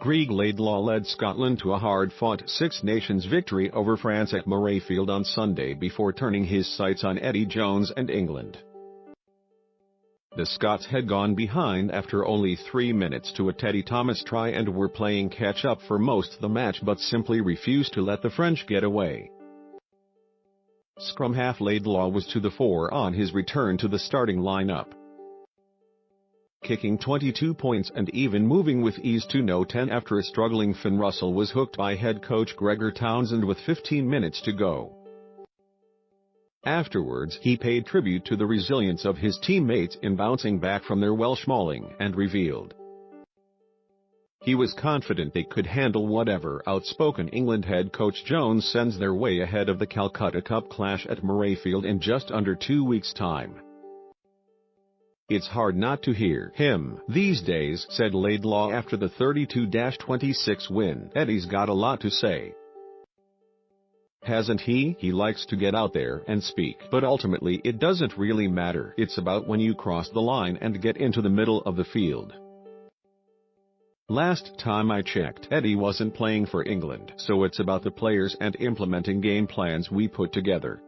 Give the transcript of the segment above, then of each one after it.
Greig Laidlaw led Scotland to a hard-fought Six Nations victory over France at Murrayfield on Sunday before turning his sights on Eddie Jones and England. The Scots had gone behind after only 3 minutes to a Teddy Thomas try and were playing catch-up for most of the match but simply refused to let the French get away. Scrum-half Laidlaw was to the fore on his return to the starting lineup, kicking 22 points and even moving with ease to no 10 after a struggling Finn Russell was hooked by head coach Greg Townsend with 15 minutes to go. Afterwards, he paid tribute to the resilience of his teammates in bouncing back from their Welsh mauling and revealed he was confident they could handle whatever outspoken England head coach Jones sends their way ahead of the Calcutta Cup clash at Murrayfield in just under 2 weeks' time. "It's hard not to hear him these days," said Laidlaw after the 32-26 win. "Eddie's got a lot to say, hasn't he? He likes to get out there and speak, but ultimately it doesn't really matter. It's about when you cross the line and get into the middle of the field. Last time I checked, Eddie wasn't playing for England, so it's about the players and implementing game plans we put together."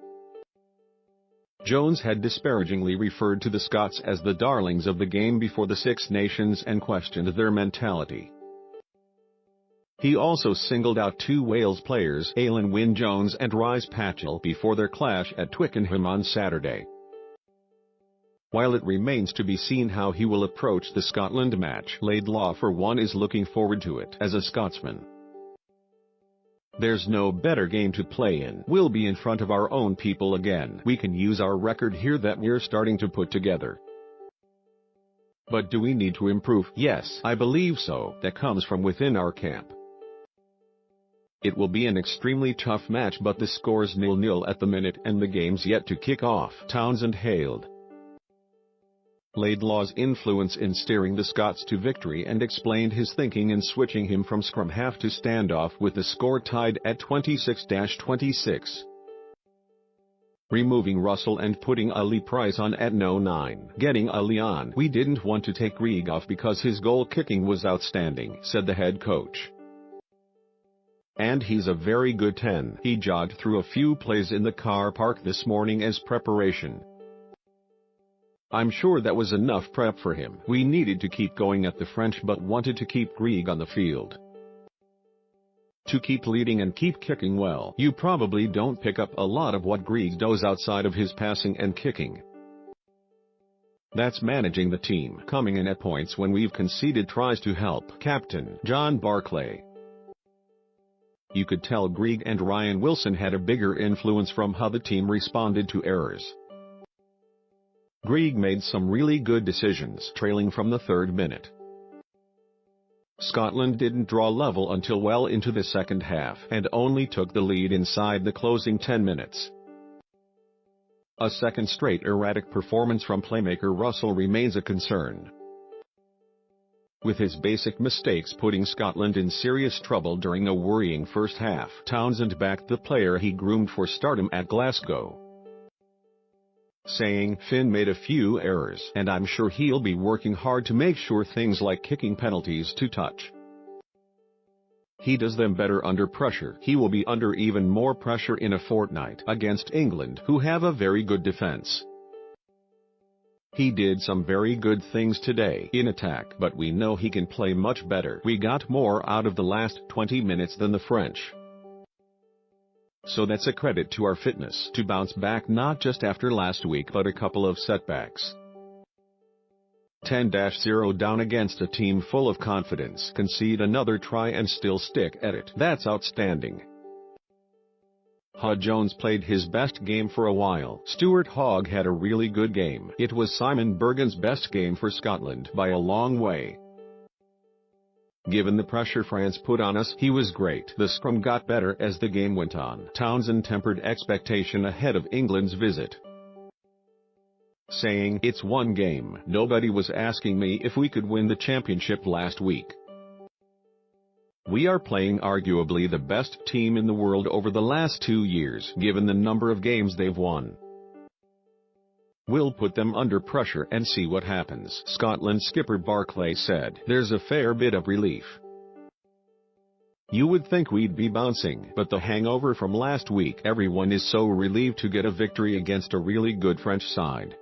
Jones had disparagingly referred to the Scots as the darlings of the game before the Six Nations and questioned their mentality. He also singled out two Wales players, Alan Wyn-Jones and Rhys Patchell, before their clash at Twickenham on Saturday. While it remains to be seen how he will approach the Scotland match, Laidlaw for one is looking forward to it as a Scotsman. "There's no better game to play in. We'll be in front of our own people again. We can use our record here that we're starting to put together. But do we need to improve? Yes, I believe so. That comes from within our camp. It will be an extremely tough match, but the score's 0-0 at the minute and the game's yet to kick off," Townsend hailed Laidlaw's influence in steering the Scots to victory and explained his thinking in switching him from scrum-half to standoff with the score tied at 26-26. Removing Russell and putting Ali Price on at no 9. "Getting Ali on. We didn't want to take Greig off because his goal kicking was outstanding," said the head coach. "And he's a very good 10. He jogged through a few plays in the car park this morning as preparation. I'm sure that was enough prep for him. We needed to keep going at the French but wanted to keep Greig on the field. To keep leading and keep kicking well. You probably don't pick up a lot of what Greig does outside of his passing and kicking. That's managing the team, coming in at points when we've conceded tries to help." Captain John Barclay. "You could tell Greig and Ryan Wilson had a bigger influence from how the team responded to errors. Greig made some really good decisions, trailing from the 3rd minute. Scotland didn't draw level until well into the second half, and only took the lead inside the closing 10 minutes. A second straight erratic performance from playmaker Russell remains a concern, with his basic mistakes putting Scotland in serious trouble during a worrying first half." Townsend backed the player he groomed for stardom at Glasgow, saying, "Finn made a few errors, and I'm sure he'll be working hard to make sure things like kicking penalties to touch. He does them better under pressure. He will be under even more pressure in a fortnight against England, who have a very good defence. He did some very good things today in attack, but we know he can play much better. We got more out of the last 20 minutes than the French. So that's a credit to our fitness to bounce back not just after last week but a couple of setbacks. 10-0 down against a team full of confidence, concede another try and still stick at it. That's outstanding." Jones played his best game for a while. Stuart Hogg had a really good game. "It was Simon Bergen's best game for Scotland by a long way. Given the pressure France put on us, he was great. The scrum got better as the game went on." Townsend tempered expectation ahead of England's visit, saying, "It's one game. Nobody was asking me if we could win the championship last week. We are playing arguably the best team in the world over the last 2 years, given the number of games they've won. We'll put them under pressure and see what happens." Scotland skipper Barclay said, "There's a fair bit of relief. You would think we'd be bouncing, but the hangover from last week, everyone is so relieved to get a victory against a really good French side.